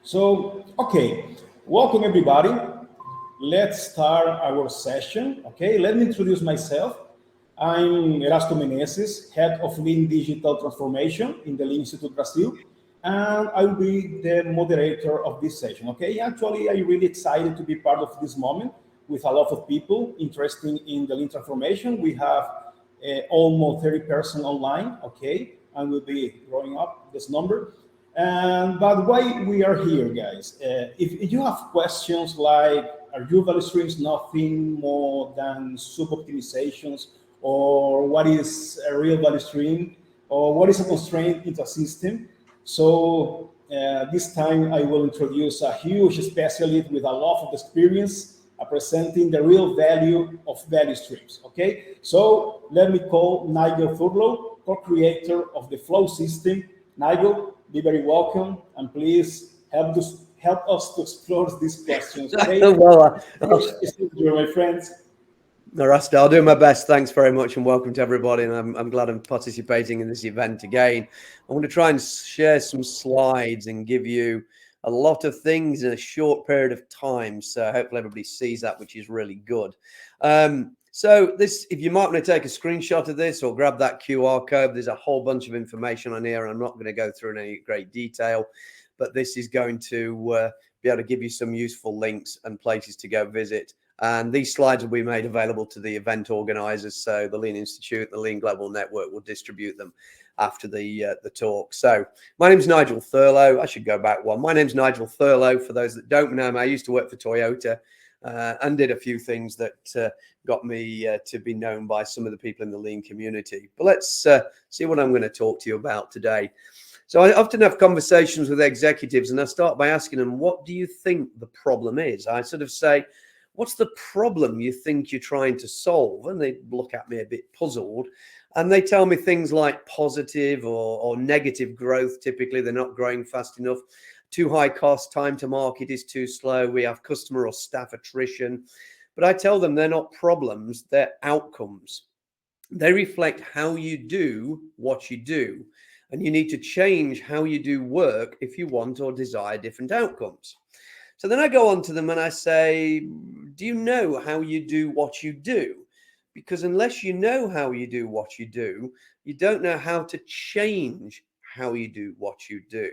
So, okay, welcome everybody. Let's start our session. Okay, let me introduce myself. I'm Erasto Meneses, Head of Lean Digital Transformation in the Lean Institute Brazil, and I will be the moderator of this session. Okay, actually, I'm really excited to be part of this moment with a lot of people interested in the Lean transformation. We have almost 30% online, okay, and we'll be growing up this number. But why we are here, guys? If you have questions like, are your value streams nothing more than sub-optimizations, or what is a real value stream, or what is a constraint into a system? So this time I will introduce a huge specialist with a lot of experience presenting the real value of value streams, okay? So let me call Nigel Thurlow, co-creator of the flow system. Nigel, be very welcome, and please help us to explore these questions. Okay? Well, my friends. Rasta, I'll do my best. Thanks very much, and welcome to everybody. And I'm glad I'm participating in this event again. I want to try and share some slides and give you a lot of things in a short period of time. So hopefully everybody sees that, which is really good. So this, if you might want to take a screenshot of this or grab that QR code, there's a whole bunch of information on here. And I'm not going to go through in any great detail, but this is going to be able to give you some useful links and places to go visit. And these slides will be made available to the event organizers. So the Lean Institute, the Lean Global Network will distribute them after the talk. So my name is Nigel Thurlow. I should go back one. My name is Nigel Thurlow. For those that don't know me, I used to work for Toyota and did a few things that got me to be known by some of the people in the Lean community. But let's see what I'm going to talk to you about today. So I often have conversations with executives and I start by asking them, what do you think the problem is? I sort of say, what's the problem you think you're trying to solve? And they look at me a bit puzzled. And they tell me things like positive or negative growth. Typically, they're not growing fast enough. Too high cost, time to market is too slow. We have customer or staff attrition. But I tell them they're not problems, they're outcomes. They reflect how you do what you do. And you need to change how you do work if you want or desire different outcomes. So then I go on to them and I say, do you know how you do what you do? Because unless you know how you do what you do, you don't know how to change how you do what you do.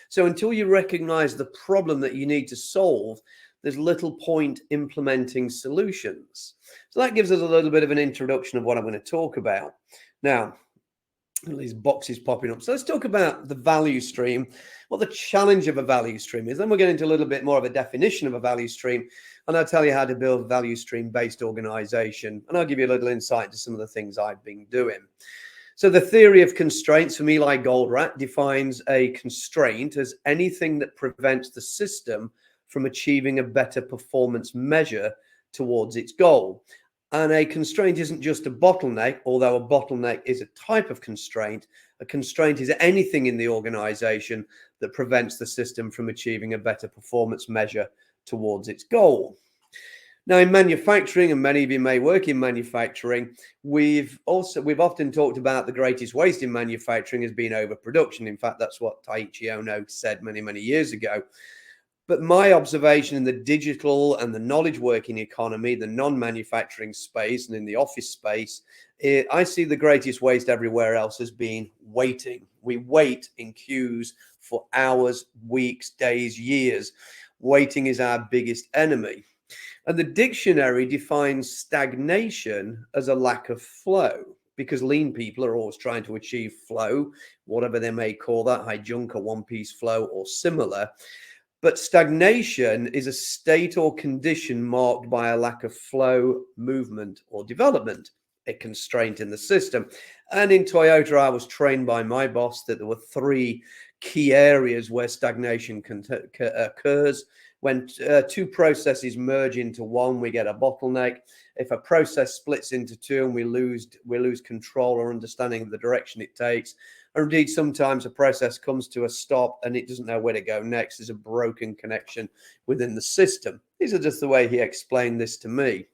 So until you recognize the problem that you need to solve, there's little point implementing solutions. So that gives us a little bit of an introduction of what I'm going to talk about. Now, these boxes popping up. So let's talk about the value stream, what the challenge of a value stream is. Then we'll get into a little bit more of a definition of a value stream, and I'll tell you how to build a value stream based organization. And I'll give you a little insight into some of the things I've been doing. So the theory of constraints from Eli Goldratt defines a constraint as anything that prevents the system from achieving a better performance measure towards its goal. And a constraint isn't just a bottleneck, although a bottleneck is a type of constraint. A constraint is anything in the organization that prevents the system from achieving a better performance measure towards its goal. Now, in manufacturing, and many of you may work in manufacturing, we've often talked about the greatest waste in manufacturing as being overproduction. In fact, that's what Taiichi Ono said many, many years ago. But my observation in the digital and the knowledge working economy, the non-manufacturing space and in the office space, I see the greatest waste everywhere else as being waiting. We wait in queues for hours, weeks, days, years. Waiting is our biggest enemy. And the dictionary defines stagnation as a lack of flow, because lean people are always trying to achieve flow, whatever they may call that, high junk or one-piece flow or similar. But stagnation is a state or condition marked by a lack of flow, movement, or development, a constraint in the system. And in Toyota, I was trained by my boss that there were three key areas where stagnation occurs. When two processes merge into one, we get a bottleneck. If a process splits into two and we lose control or understanding of the direction it takes, or indeed sometimes a process comes to a stop and it doesn't know where to go next, there's a broken connection within the system. These are just the way he explained this to me.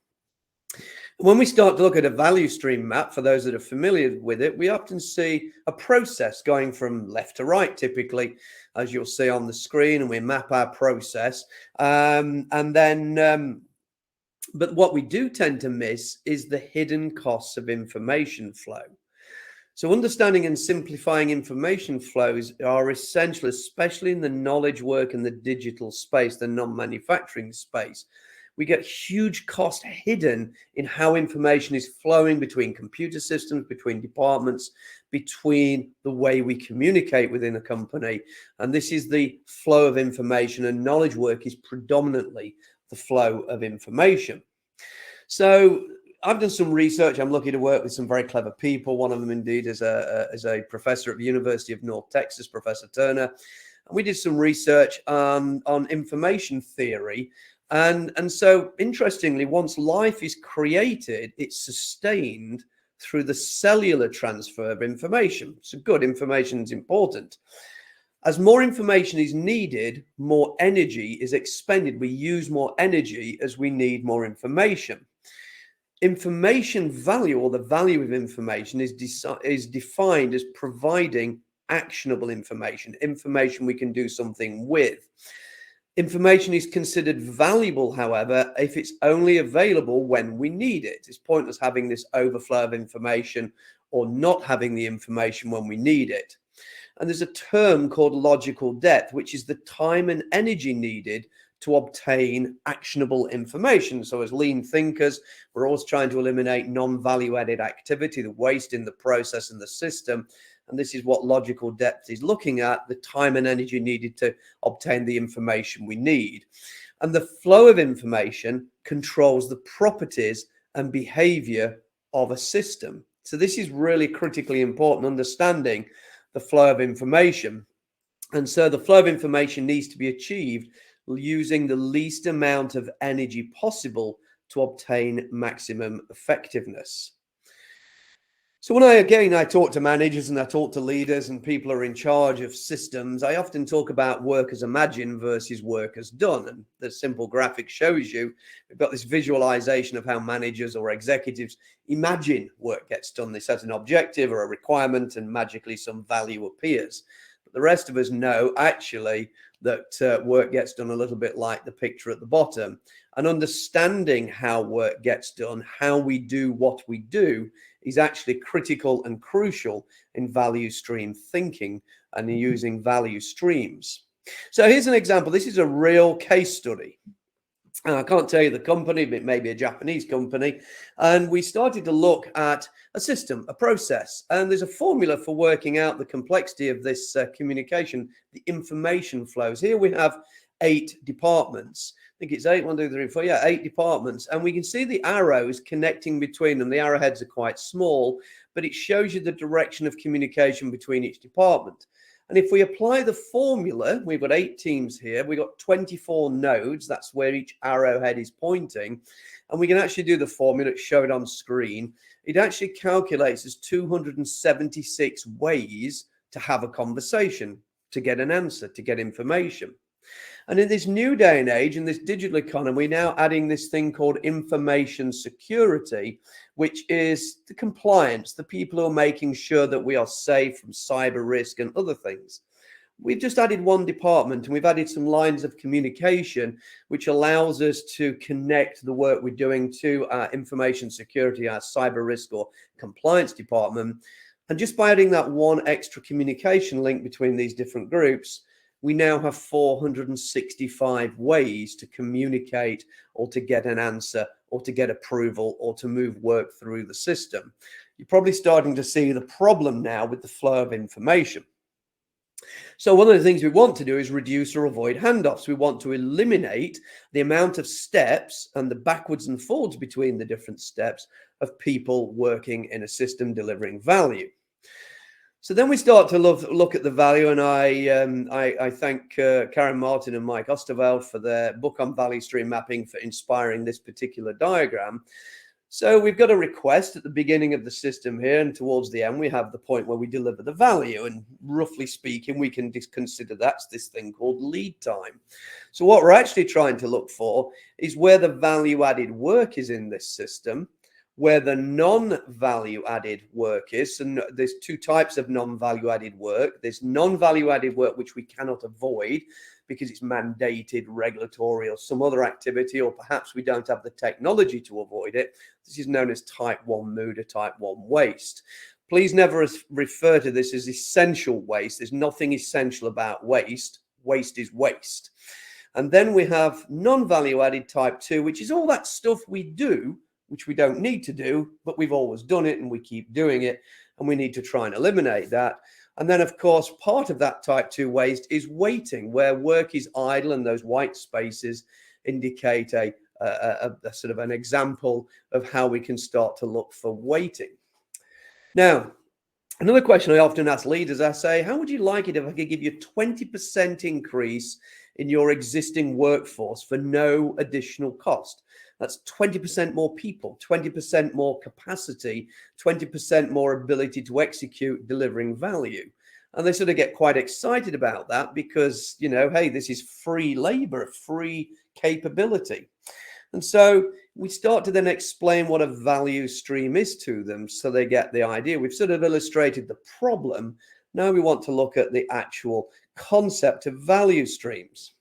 When we start to look at a value stream map, for those that are familiar with it, we often see a process going from left to right, typically, as you'll see on the screen, and we map our process. But what we do tend to miss is the hidden costs of information flow. So understanding and simplifying information flows are essential, especially in the knowledge work and the digital space, the non-manufacturing space. We get huge cost hidden in how information is flowing between computer systems, between departments, between the way we communicate within a company. And this is the flow of information, and knowledge work is predominantly the flow of information. So I've done some research. I'm lucky to work with some very clever people. One of them, indeed, is a professor at the University of North Texas, Professor Turner. And we did some research on information theory. And so, interestingly, once life is created, it's sustained through the cellular transfer of information. So good information is important. As more information is needed, more energy is expended. We use more energy as we need more information. Information value, or the value of information, is defined as providing actionable information we can do something with. Information is considered valuable, however, if it's only available when we need it. It's pointless having this overflow of information or not having the information when we need it. And there's a term called logical depth, which is the time and energy needed to obtain actionable information. So as lean thinkers, we're always trying to eliminate non-value added activity, the waste in the process and the system. And this is what logical depth is looking at, the time and energy needed to obtain the information we need. And the flow of information controls the properties and behavior of a system. So this is really critically important, understanding the flow of information. And so the flow of information needs to be achieved using the least amount of energy possible to obtain maximum effectiveness. So when I talk to managers and I talk to leaders and people who are in charge of systems, I often talk about work as imagined versus work as done. And the simple graphic shows you, we've got this visualization of how managers or executives imagine work gets done. They set an objective or a requirement and magically some value appears. But the rest of us know actually that work gets done a little bit like the picture at the bottom. And understanding how work gets done, how we do what we do, is actually critical and crucial in value stream thinking and using value streams. So here's an example. This is a real case study. I can't tell you the company, but it may be a Japanese company. And we started to look at a system, a process, and there's a formula for working out the complexity of this communication, the information flows. Here we have 8 departments. I think it's 8, 1, 2, 3, 4, 8 departments. And we can see the arrows connecting between them. The arrowheads are quite small, but it shows you the direction of communication between each department. And if we apply the formula, we've got 8 teams here. We've got 24 nodes. That's where each arrowhead is pointing. And we can actually do the formula, show it on screen. It actually calculates as 276 ways to have a conversation, to get an answer, to get information. And in this new day and age, in this digital economy, we're now adding this thing called information security, which is the compliance, the people who are making sure that we are safe from cyber risk and other things. We've just added one department and we've added some lines of communication, which allows us to connect the work we're doing to our information security, our cyber risk or compliance department. And just by adding that one extra communication link between these different groups, we now have 465 ways to communicate or to get an answer or to get approval or to move work through the system. You're probably starting to see the problem now with the flow of information. So one of the things we want to do is reduce or avoid handoffs. We want to eliminate the amount of steps and the backwards and forwards between the different steps of people working in a system delivering value. So then we start to look at the value, and I thank Karen Martin and Mike Osterveld for their book on value stream mapping for inspiring this particular diagram. So we've got a request at the beginning of the system here, and towards the end we have the point where we deliver the value, and roughly speaking we can consider that's this thing called lead time. So what we're actually trying to look for is where the value added work is in this system, where the non-value added work is. And there's two types of non-value added work. There's non-value added work, which we cannot avoid because it's mandated, regulatory, or some other activity, or perhaps we don't have the technology to avoid it. This is known as type 1 mood or type 1 waste. Please never refer to this as essential waste. There's nothing essential about waste. Waste is waste. And then we have non-value added type 2, which is all that stuff we do, which we don't need to do, but we've always done it and we keep doing it, and we need to try and eliminate that. And then, of course, part of that type 2 waste is waiting, where work is idle and those white spaces indicate a sort of an example of how we can start to look for waiting. Now, another question I often ask leaders, I say, how would you like it if I could give you a 20% increase in your existing workforce for no additional cost? That's 20% more people, 20% more capacity, 20% more ability to execute delivering value. And they sort of get quite excited about that because, you know, hey, this is free labor, free capability. And so we start to then explain what a value stream is to them so they get the idea. We've sort of illustrated the problem. Now we want to look at the actual concept of value streams.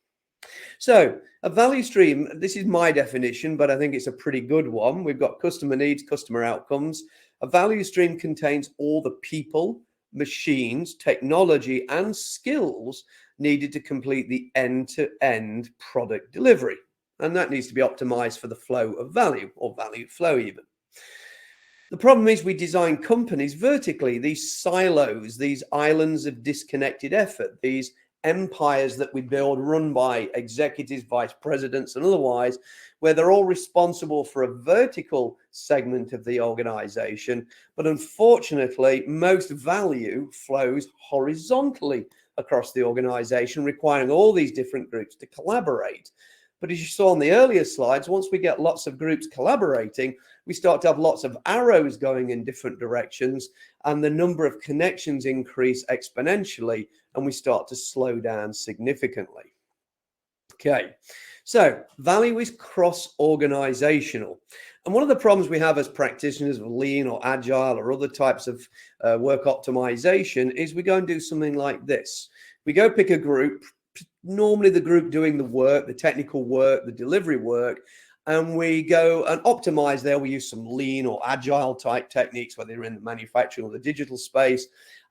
So a value stream, this is my definition, but I think it's a pretty good one. We've got customer needs, customer outcomes. A value stream contains all the people, machines, technology, and skills needed to complete the end-to-end product delivery. And that needs to be optimized for the flow of value, or value flow even. The problem is we design companies vertically, these silos, these islands of disconnected effort, these empires that we build run by executives, vice presidents, and otherwise, where they're all responsible for a vertical segment of the organization. But unfortunately, most value flows horizontally across the organization, requiring all these different groups to collaborate. But as you saw on the earlier slides, once we get lots of groups collaborating, we start to have lots of arrows going in different directions, and the number of connections increase exponentially, and we start to slow down significantly. Okay, so value is cross-organizational. And one of the problems we have as practitioners of lean or agile or other types of work optimization is we go and do something like this. We go pick a group, normally the group doing the work, the technical work, the delivery work, and we go and optimize there. We use some lean or agile type techniques, whether you're in the manufacturing or the digital space,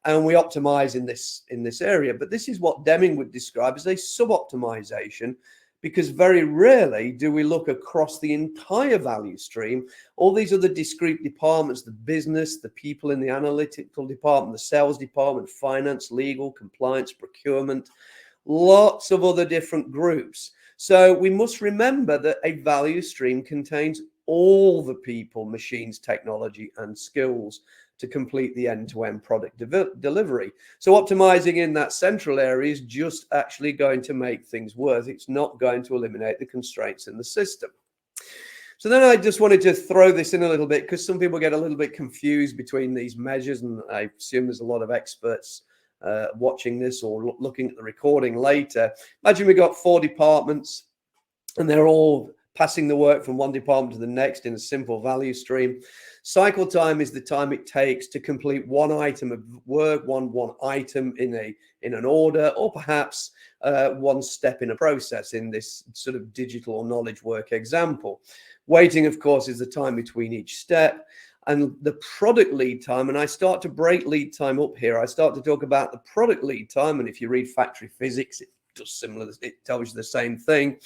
and we optimize in this area. But this is what Deming would describe as a sub-optimization, because very rarely do we look across the entire value stream. All these other discrete departments, the business, the people in the analytical department, the sales department, finance, legal, compliance, procurement, lots of other different groups. So we must remember that a value stream contains all the people, machines, technology, and skills to complete the end-to-end product delivery. So optimizing in that central area is just actually going to make things worse. It's not going to eliminate the constraints in the system. So then I just wanted to throw this in a little bit because some people get a little bit confused between these measures, and I assume there's a lot of experts watching this or looking at the recording later. Imagine we got 4 departments and they're all passing the work from one department to the next in a simple value stream. Cycle time is the time it takes to complete one item of work, one item in an order, or perhaps one step in a process in this sort of digital or knowledge work example. Waiting, of course, is the time between each step. And the product lead time, and I start to break lead time up here. I start to talk about the product lead time, and if you read factory physics, it does similar. It tells you the same thing.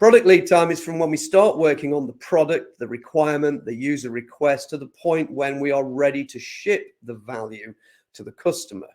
Product lead time is from when we start working on the product, the requirement, the user request, to the point when we are ready to ship the value to the customer.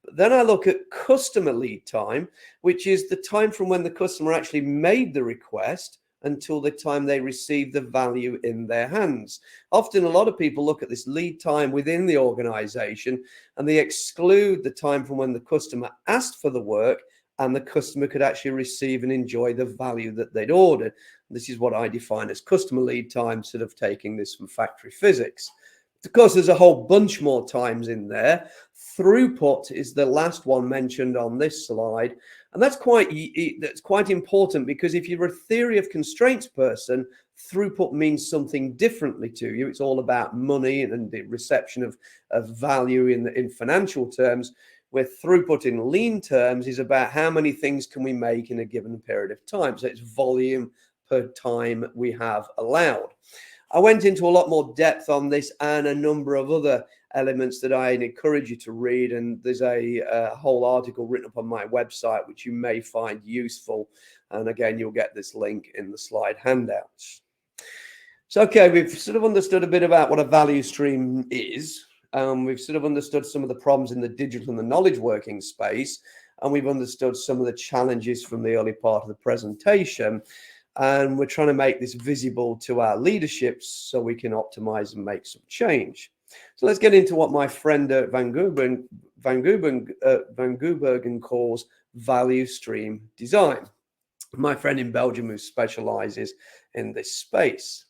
But then I look at customer lead time, which is the time from when the customer actually made the request until the time they receive the value in their hands. Often a lot of people look at this lead time within the organization and they exclude the time from when the customer asked for the work and the customer could actually receive and enjoy the value that they'd ordered. This is what I define as customer lead time, sort of taking this from factory physics. Of course, there's a whole bunch more times in there. Throughput is the last one mentioned on this slide. And that's quite important, because if you're a theory of constraints person, throughput means something differently to you. It's all about money and the reception of value in financial terms, where throughput in lean terms is about how many things can we make in a given period of time. So it's volume per time we have allowed. I went into a lot more depth on this and a number of other elements that I encourage you to read, and there's a whole article written up on my website which you may find useful, and again you'll get this link in the slide handouts. So okay, we've sort of understood a bit about what a value stream is. We've sort of understood some of the problems in the digital and the knowledge working space, and we've understood some of the challenges from the early part of the presentation. And we're trying to make this visible to our leaderships so we can optimize and make some change. So let's get into what my friend Van Goobergen calls value stream design. My friend in Belgium who specializes in this space.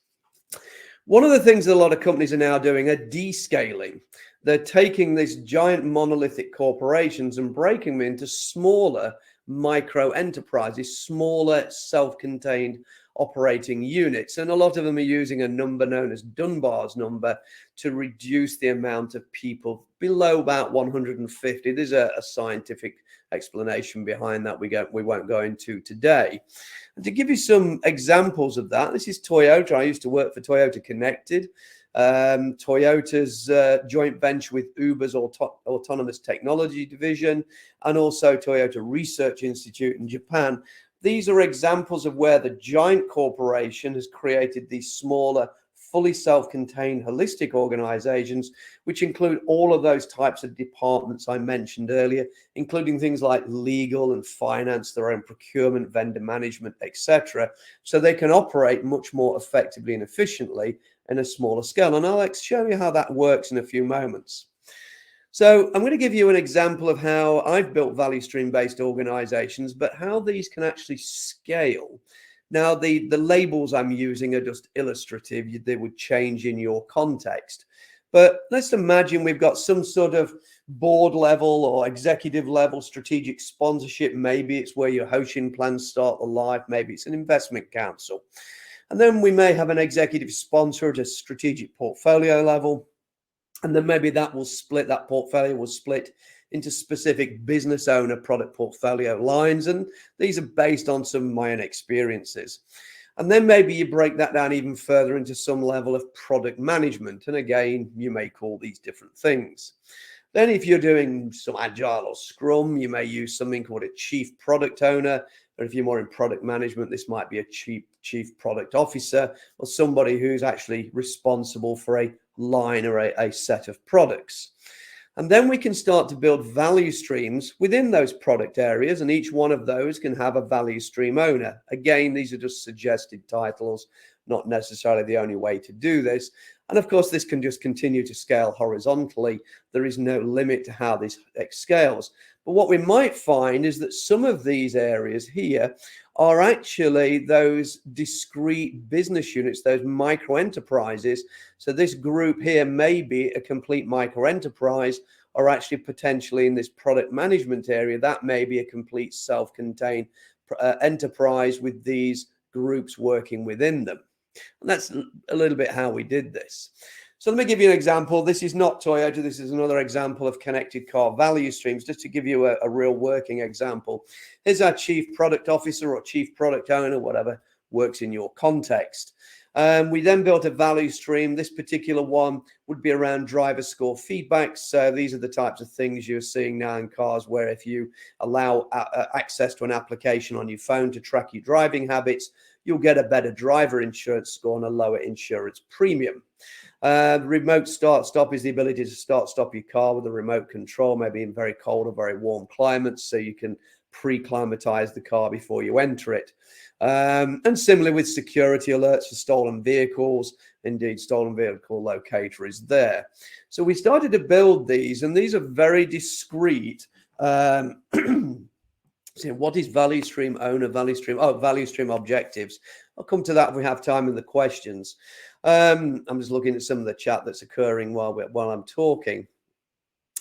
One of the things that a lot of companies are now doing are descaling. They're taking these giant monolithic corporations and breaking them into smaller micro enterprises, smaller self-contained operating units. And a lot of them are using a number known as Dunbar's number to reduce the amount of people below about 150. There's a scientific explanation behind that we won't go into today. And to give you some examples of that, this is Toyota. I used to work for Toyota Connected. Toyota's joint venture with Uber's autonomous technology division, and also Toyota Research Institute in Japan. These are examples of where the giant corporation has created these smaller, fully self-contained, holistic organizations, which include all of those types of departments I mentioned earlier, including things like legal and finance, their own procurement, vendor management, etc. So they can operate much more effectively and efficiently in a smaller scale. And I'll show you how that works in a few moments. So I'm going to give you an example of how I've built value stream based organizations, but how these can actually scale. Now, the labels I'm using are just illustrative. They would change in your context. But let's imagine we've got some sort of board level or executive level strategic sponsorship. Maybe it's where your Hoshin plans start the life. Maybe it's an investment council. And then we may have an executive sponsor at a strategic portfolio level. And then maybe that portfolio will split into specific business owner product portfolio lines. And these are based on some of my own experiences. And then maybe you break that down even further into some level of product management. And again, you may call these different things. Then if you're doing some Agile or Scrum, you may use something called a chief product owner. Or if you're more in product management, this might be a chief product officer, or somebody who's actually responsible for a line or a set of products. And then we can start to build value streams within those product areas, and each one of those can have a value stream owner. Again, these are just suggested titles, not necessarily the only way to do this. And of course, this can just continue to scale horizontally. There is no limit to how this scales. But what we might find is that some of these areas here are actually those discrete business units, those micro enterprises. So this group here may be a complete micro enterprise, or actually potentially in this product management area, that may be a complete self-contained enterprise with these groups working within them. And that's a little bit how we did this. So let me give you an example. This is not Toyota. This is another example of connected car value streams, just to give you a real working example. Here's our chief product officer or chief product owner, whatever works in your context. We then built a value stream. This particular one would be around driver score feedback. So these are the types of things you're seeing now in cars, where if you allow access to an application on your phone to track your driving habits, you'll get a better driver insurance score and a lower insurance premium. Remote start-stop is the ability to start-stop your car with a remote control, maybe in very cold or very warm climates, so you can pre-climatize the car before you enter it. And similarly with security alerts for stolen vehicles, indeed stolen vehicle locator is there. So we started to build these, and these are very discrete. So what is value stream owner, value stream objectives? I'll come to that if we have time in the questions. I'm just looking at some of the chat that's occurring while I'm talking.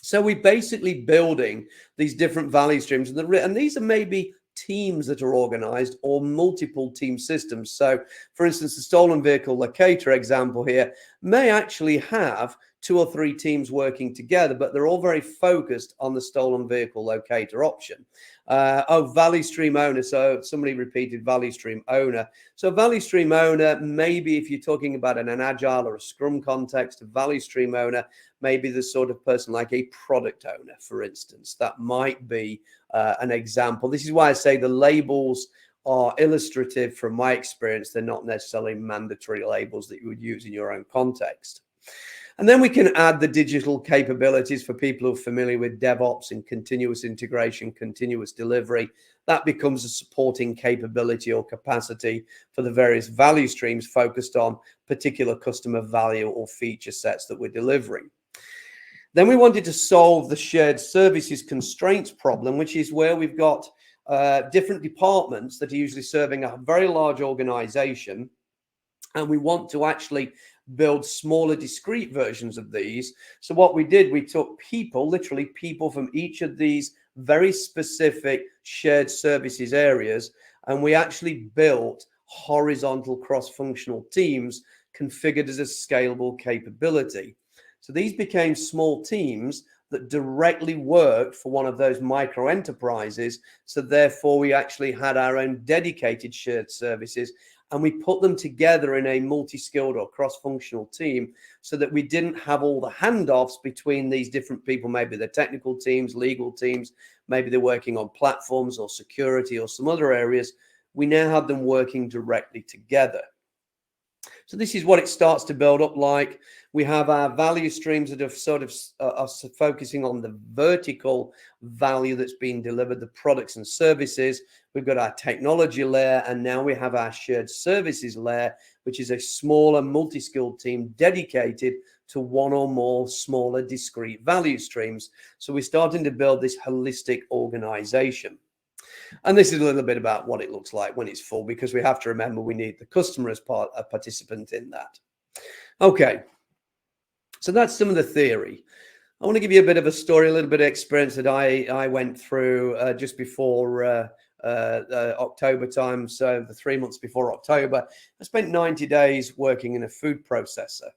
So we're basically building these different value streams, and these are maybe teams that are organized or multiple team systems. So for instance, the stolen vehicle locator example here may actually have 2 or 3 teams working together, but they're all very focused on the stolen vehicle locator option. Value stream owner. So somebody repeated value stream owner. So value stream owner, maybe if you're talking about an Agile or a Scrum context, a value stream owner, maybe the sort of person like a product owner, for instance. That might be an example. This is why I say the labels are illustrative from my experience. They're not necessarily mandatory labels that you would use in your own context. And then we can add the digital capabilities for people who are familiar with DevOps and continuous integration, continuous delivery. That becomes a supporting capability or capacity for the various value streams focused on particular customer value or feature sets that we're delivering. Then we wanted to solve the shared services constraints problem, which is where we've got different departments that are usually serving a very large organization. And we want to actually build smaller discrete versions of these. So what we did, we took people, literally people from each of these very specific shared services areas, and we actually built horizontal cross-functional teams configured as a scalable capability. So these became small teams that directly worked for one of those micro enterprises. So therefore we actually had our own dedicated shared services, and we put them together in a multi-skilled or cross-functional team so that we didn't have all the handoffs between these different people. Maybe they're technical teams, legal teams, maybe they're working on platforms or security or some other areas. We now have them working directly together. So this is what it starts to build up like. We have our value streams that are focusing on the vertical value that's being delivered, the products and services. We've got our technology layer, and now we have our shared services layer, which is a smaller multi-skilled team dedicated to one or more smaller discrete value streams. So we're starting to build this holistic organization. And this is a little bit about what it looks like when it's full, because we have to remember we need the customer as a participant in that. Okay, so that's some of the theory. I want to give you a bit of a story, a little bit of experience that I went through just before October time. So the 3 months before October, I spent 90 days working in a food processor.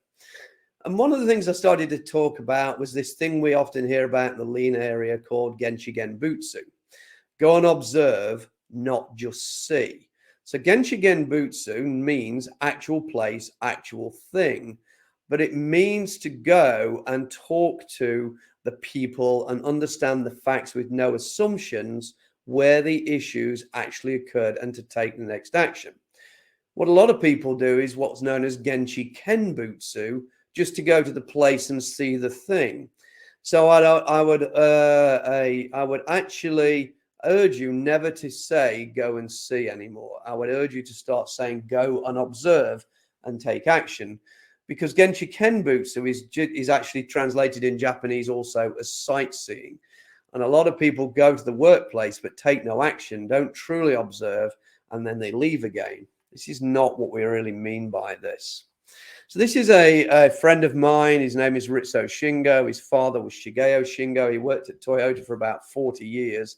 And one of the things I started to talk about was this thing we often hear about in the lean area called Genshi Genbutsu. Go and observe, not just see. So Genshi Genbutsu means actual place, actual thing, but it means to go and talk to the people and understand the facts with no assumptions where the issues actually occurred and to take the next action. What a lot of people do is what's known as Genshi Kenbutsu, just to go to the place and see the thing. So I would actually urge you never to say go and see anymore. I would urge you to start saying go and observe and take action, because Genshi Kenbutsu is actually translated in Japanese also as sightseeing. And a lot of people go to the workplace but take no action, don't truly observe, and then they leave again. This is not what we really mean by this. So this is a friend of mine. His name is Ritsuo Shingo. His father was Shigeo Shingo. He worked at Toyota for about 40 years.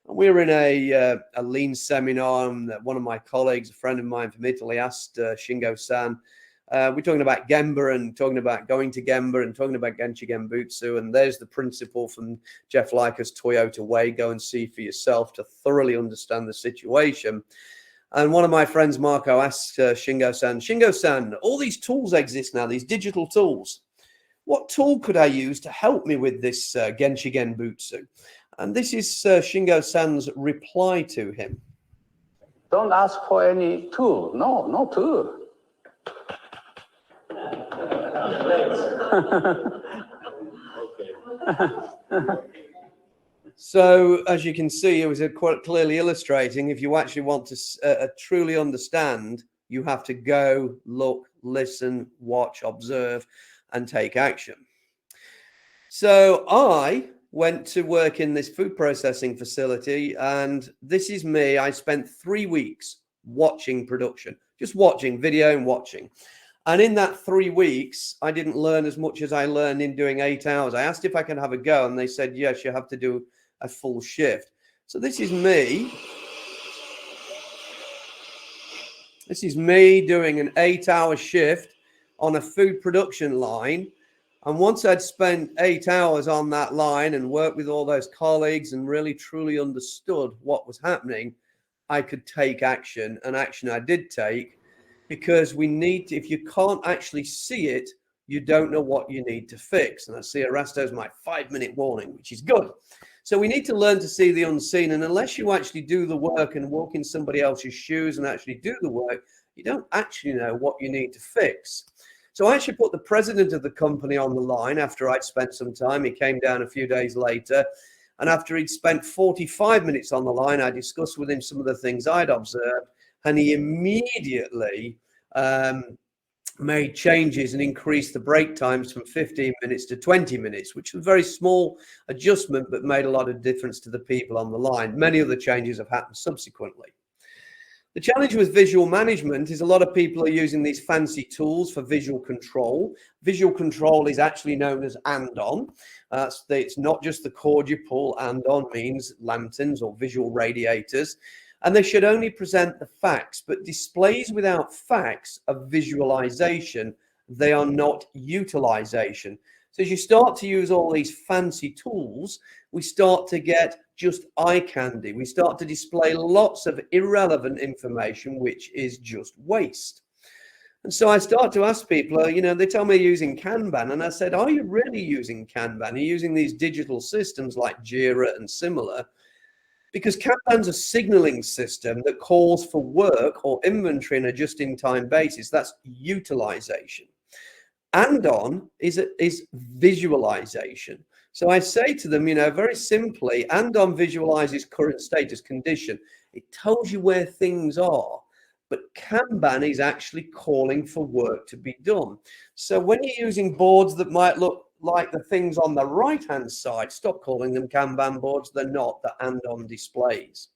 And we were in a lean seminar, and one of my colleagues, a friend of mine from Italy, asked Shingo-san, we're talking about Genba and talking about going to Genba and talking about Genshi Genbutsu. And there's the principle from Jeff Leiker's Toyota Way. Go and see for yourself to thoroughly understand the situation. And one of my friends, Marco, asked Shingo-san, all these tools exist now, these digital tools. What tool could I use to help me with this Genshi Genbutsu? And this is Shingo-san's reply to him. Don't ask for any tool. No tool. So as you can see, it was quite clearly illustrating, if you actually want to truly understand, you have to go, look, listen, watch, observe, and take action. So I went to work in this food processing facility, and this is me. I spent 3 weeks watching production, just watching video and watching. And in that 3 weeks, I didn't learn as much as I learned in doing 8 hours. I asked if I could have a go, and they said, yes, you have to do a full shift. So this is me. This is me doing an 8-hour shift on a food production line. And once I'd spent 8 hours on that line and worked with all those colleagues and really truly understood what was happening, I could take action, and action I did take, because we need to, if you can't actually see it, you don't know what you need to fix. And I see Erasto's my 5-minute warning, which is good. So we need to learn to see the unseen. And unless you actually do the work and walk in somebody else's shoes and actually do the work, you don't actually know what you need to fix. So I actually put the president of the company on the line after I'd spent some time. He came down a few days later. And after he'd spent 45 minutes on the line, I discussed with him some of the things I'd observed. And he immediately made changes and increased the break times from 15 minutes to 20 minutes, which was a very small adjustment, but made a lot of difference to the people on the line. Many of the changes have happened subsequently. The challenge with visual management is a lot of people are using these fancy tools for visual control. Visual control is actually known as Andon. It's not just the cord you pull. Andon means lanterns or visual radiators. And they should only present the facts, but displays without facts are visualization. They are not utilization. So as you start to use all these fancy tools, we start to get just eye candy. We start to display lots of irrelevant information, which is just waste. And so I start to ask people, they tell me they're using Kanban. And I said, are you really using Kanban? Are you using these digital systems like Jira and similar? Because Kanban's a signaling system that calls for work or inventory on a just-in-time basis. That's utilization. Andon is visualization. So I say to them, very simply, Andon visualizes current status condition. It tells you where things are. But Kanban is actually calling for work to be done. So when you're using boards that might look like the things on the right-hand side, stop calling them Kanban boards. They're not. The Andon displays.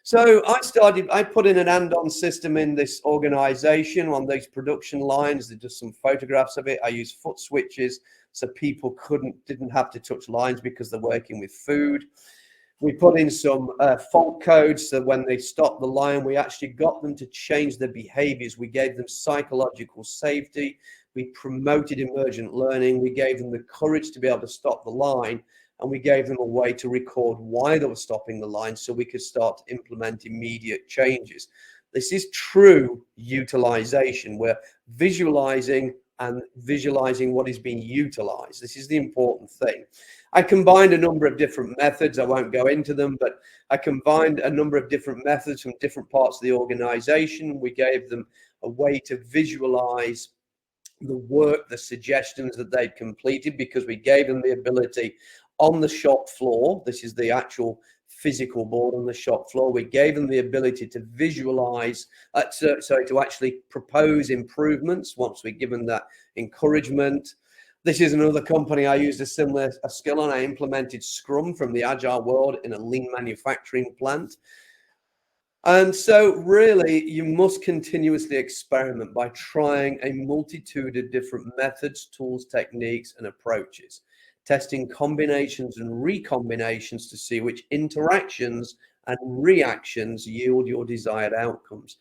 So I put in an Andon system in this organization on these production lines. There's just some photographs of it. I use foot switches so people didn't have to touch lines because they're working with food. We put in some fault codes so when they stopped the line, we actually got them to change their behaviors. We gave them psychological safety. We promoted emergent learning. We gave them the courage to be able to stop the line. And we gave them a way to record why they were stopping the line so we could start to implement immediate changes. This is true utilization. We're visualizing and visualizing what is being utilized. This is the important thing. I combined a number of different methods. I won't go into them, but I combined a number of different methods from different parts of the organization. We gave them a way to visualize the work, the suggestions that they'd completed, because we gave them the ability on the shop floor. This is the actual physical board on the shop floor. We gave them the ability to visualize, to actually propose improvements once we give them that encouragement. This is another company I used a similar skill on. I implemented Scrum from the Agile world in a lean manufacturing plant. And so really, you must continuously experiment by trying a multitude of different methods, tools, techniques, and approaches, testing combinations and recombinations to see which interactions and reactions yield your desired outcomes.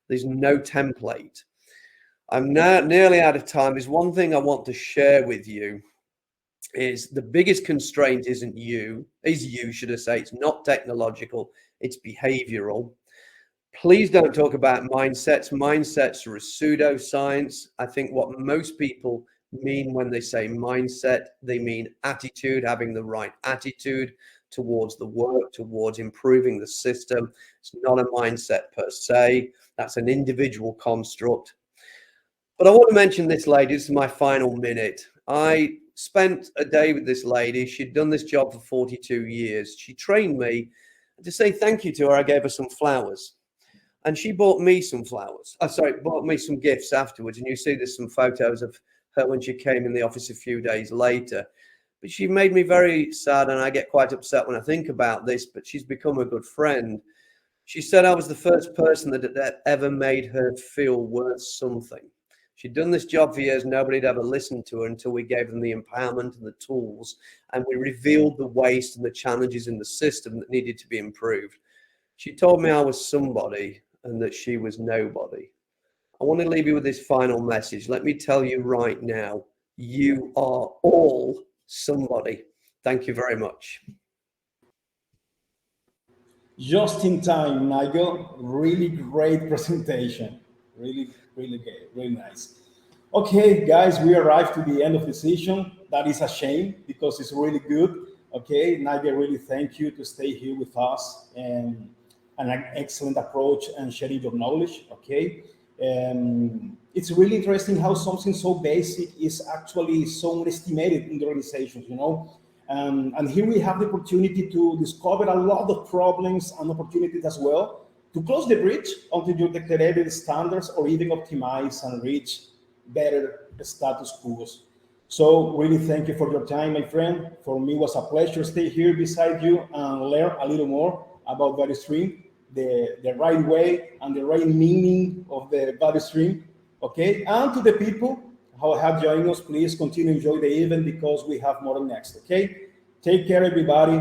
There's no template. I'm now nearly out of time. There's one thing I want to share with you is the biggest constraint is you, should I say. It's not technological, it's behavioral. Please don't talk about mindsets. Mindsets are a pseudoscience. I think what most people mean when they say mindset, they mean attitude, having the right attitude towards the work, towards improving the system. It's not a mindset per se. That's an individual construct. But I want to mention this lady. This is my final minute. I spent a day with this lady. She'd done this job for 42 years. She trained me. To say thank you to her, I gave her some flowers. And she bought me some flowers. Bought me some gifts afterwards. And you see there's some photos of her when she came in the office a few days later. But she made me very sad, and I get quite upset when I think about this, but she's become a good friend. She said I was the first person that ever made her feel worth something. She'd done this job for years. Nobody'd ever listened to her until we gave them the empowerment and the tools, and we revealed the waste and the challenges in the system that needed to be improved. She told me I was somebody and that she was nobody. I want to leave you with this final message. Let me tell you right now, you are all somebody. Thank you very much. Just in time, Nigel. Really great presentation. Really great. Really nice. Okay, guys, we arrived to the end of the session. That is a shame because it's really good. Okay, Nigel, really thank you to stay here with us and an excellent approach and sharing your knowledge. Okay, it's really interesting how something so basic is actually so underestimated in the organizations, you know. And here we have the opportunity to discover a lot of problems and opportunities as well to close the bridge until you declare the standards or even optimize and reach better status quos. So really thank you for your time, my friend. For me, it was a pleasure to stay here beside you and learn a little more about value stream, the right way and the right meaning of the value stream. Okay, and to the people who have joined us, please continue to enjoy the event because we have more next. Okay, take care, everybody,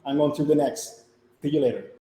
and until the next. See you later.